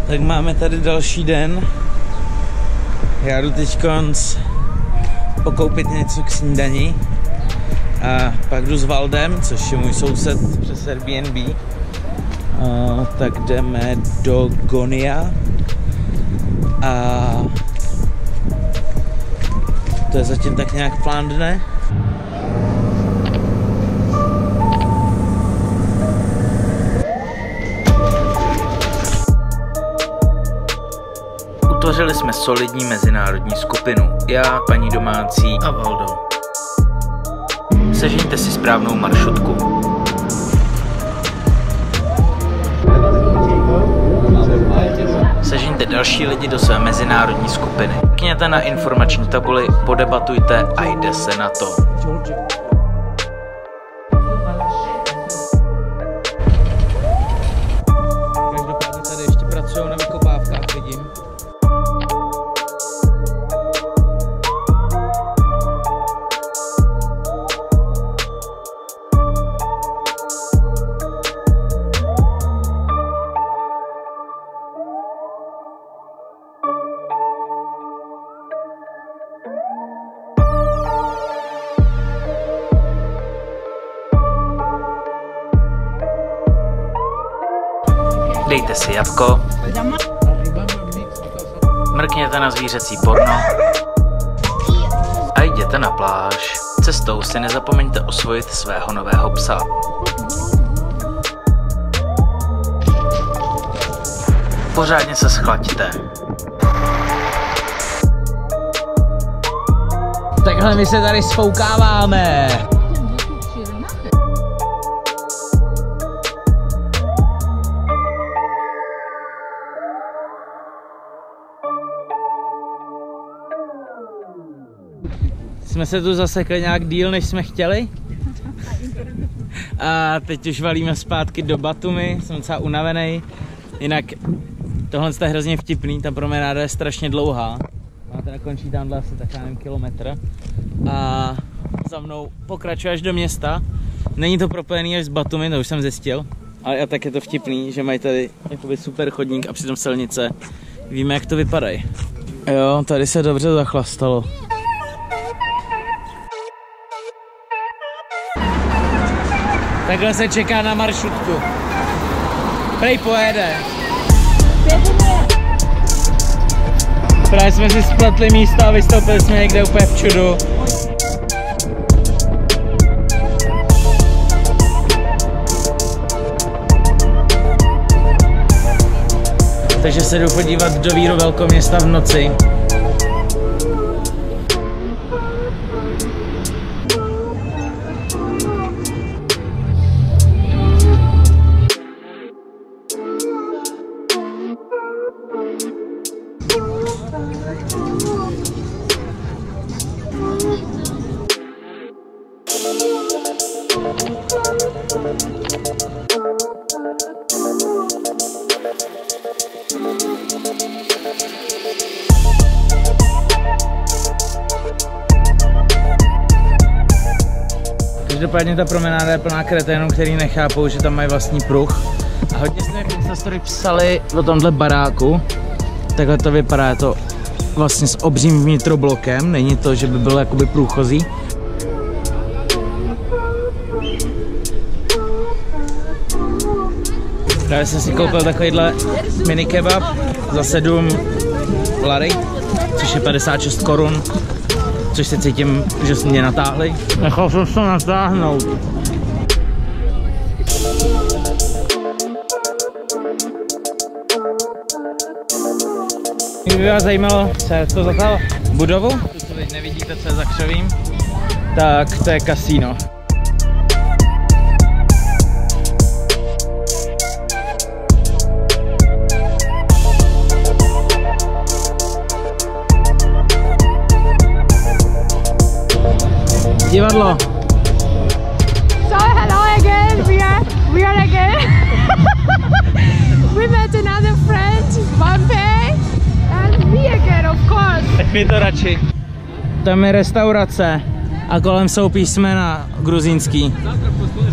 Tak máme tady další den. Já jdu teď pokoupit něco k snídani. A pak jdu s Valdem, což je můj soused přes Airbnb. Tak jdeme do Gonia. A to je zatím tak nějak plán dne. Utvořili jsme solidní mezinárodní skupinu. Já, paní domácí a Valdo. Sežeňte si správnou maršrutku. Sežeňte další lidi do své mezinárodní skupiny. Klikněte na informační tabuli, podebatujte a jde se na to. Každopádně tady ještě pracují na vykopávkách, vidím. Dejte si jabko, mrkněte na zvířecí porno a jděte na pláž. Cestou si nezapomeňte osvojit svého nového psa. Pořádně se schlaďte. Takhle my se tady sfoukáváme. Jsme se tu zasekli nějak díl, než jsme chtěli. A teď už valíme zpátky do Batumi, jsem docela unavený. Jinak tohle je hrozně vtipný, ta promenáda je strašně dlouhá. Máte nakončí tamhle asi tak nevím, kilometr. A za mnou pokračuje až do města. Není to propojený až z Batumi, to už jsem zjistil. Ale tak je to vtipný, že mají tady jakoby super chodník a přitom silnice. Víme, jak to vypadají. Jo, tady se dobře zachlastalo. Takhle se čeká na maršrutku. Prej pojede. Právě jsme si spletli místa a vystoupili jsme někde úplně v čudu. Takže se jdu podívat do víru velkoměsta v noci. Každopádně ta promenáda je plná kreténů, který nechápou, že tam mají vlastní pruh. A hodně jsme v Instastory psali o tomhle baráku. Takhle to vypadá, je to vlastně s obřím vnitroblokem, není to, že by bylo jakoby průchozí. Právě jsem si koupil takovýhle mini kebab za 7 lary, což je 56 korun. Což se cítím, že jsme mě natáhli. Nechal jsem se natáhnout. Kdyby vás zajímalo, co je to za ta budovu, tu co teď nevidíte, co je za křovím, tak to je kasíno. Divadlo. So hello again. We are again. We met another friend, Pompey, and me again, of course. Tak mi to radši. Tam je restaurace a kolem jsou písmena gruzínský.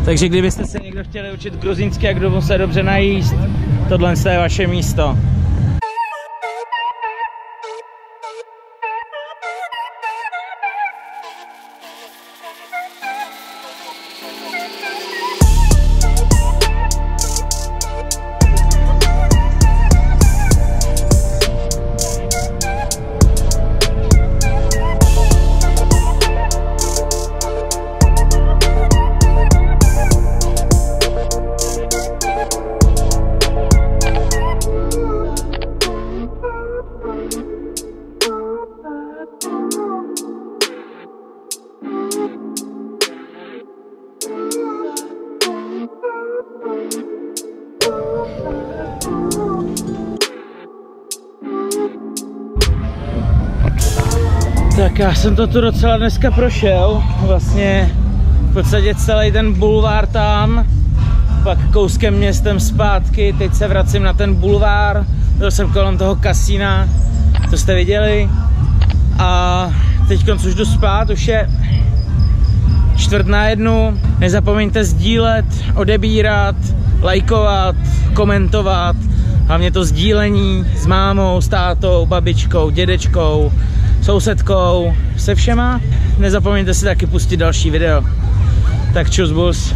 Takže kdybyste se někdo chtěli učit gruzínsky a kdo se dobře najíst, tohle je vaše místo. Tak já jsem to tu docela dneska prošel, vlastně v podstatě celý ten bulvár tam, pak kouskem městem zpátky, teď se vracím na ten bulvár, byl jsem kolem toho kasína, to jste viděli, a teď už jdu spát, už je 12:45, nezapomeňte sdílet, odebírat, lajkovat, komentovat, hlavně to sdílení s mámou, s tátou, babičkou, dědečkou, sousedkou, se všema. Nezapomeňte si taky pustit další video. Tak čus bus.